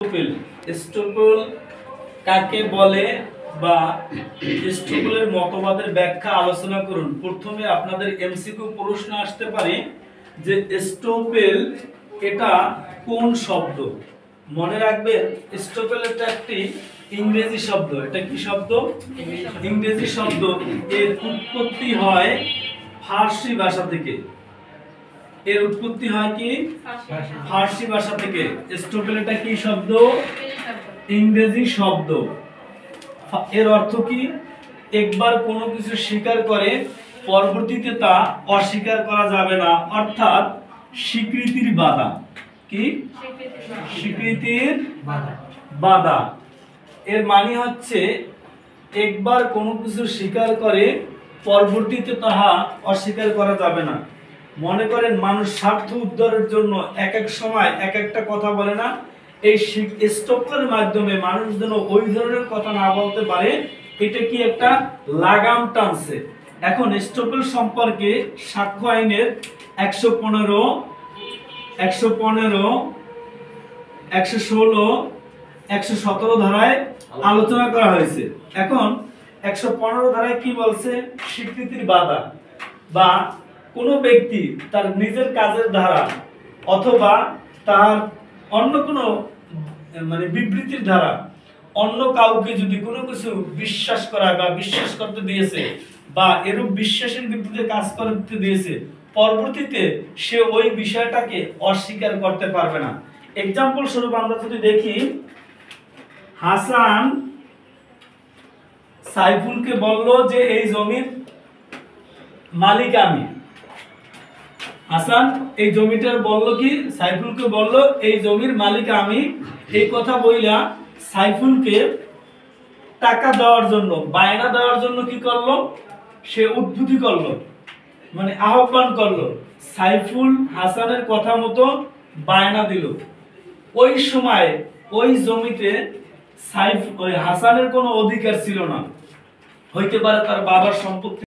স্টপল স্টপল কাকে বলে বা স্টপলের মতবাদের ব্যাখ্যা আলোচনা করুন। প্রথমে আপনাদের এমসিকিউ প্রশ্ন আসতে পারে যে স্টপল এটা কোন শব্দ। মনে রাখবেন স্টপল এটা একটি ইংরেজি শব্দ। এটা কি শব্দ? ইংরেজি শব্দ। এর উৎপত্তি হয় ফার্সি ভাষা থেকে। এর উৎপত্তি হয় কি ফার্সি ভাষা থেকে। স্টপল এটা কি শব্দ? ইংরেজি শব্দ। এর অর্থ কি? একবার কোনো কিছু স্বীকার করে পরবর্তীতে তা অস্বীকার করা যাবে না, অর্থাৎ স্বীকৃতির বাধা। কি? স্বীকৃতির বাধা। এর মানে হচ্ছে একবার কোনো কিছু স্বীকার করে পরবর্তীতে তাহা অস্বীকার করা যাবে না। মনে করেন মানুষ স্বার্থ উদ্ধারের জন্য এক এক সময় এক একটা কথা বলে না, এই স্টপলের মাধ্যমে মানুষ যেন ওই ধরনের কথা না বলতে পারে, এটা কি একটা লাগাম টানছে। এখন স্টপল সম্পর্কে সাক্ষ্য আইনের 115, 116, 116, 117 ধারায় আলোচনা করা হয়েছে। এখন 115 ধারায় কি বলছে? স্বীকৃতির বাধা বা কোনো ব্যক্তি তার নিজের কাজের দ্বারা অথবা তার অন্য কোনো বিবৃতির দ্বারা অন্য কাউকে যদি কোনো কিছু বিশ্বাস করায় বা বিশ্বাস করতে দিয়েছে বা এরূপ বিশ্বাসের ভিত্তিতে কাজ করতে দিয়েছে, পরবর্তীতে সে ওই বিষয়টাকে অস্বীকার করতে পারবে না। এক্সাম্পল স্বরূপ আমরা যদি দেখি, হাসান সাইফুলকে বলল যে এই জমির মালিক আমি। হাসান এই জমিটার বলল কি? সাইফুলকে বলল এই জমির মালিক আমি। এই কথা বইলা সাইফুলকে টাকা দেওয়ার জন্য, বায়না দেওয়ার জন্য কি করলো? সে উদ্বুদ্ধি করলো, মানে আহ্বান করলো। সাইফুল হাসানের কথা মতো বায়না দিল। ওই সময় ওই জমিতে হাসানের কোনো অধিকার ছিল না। হইতে পারে তার বাবার সম্পত্তি।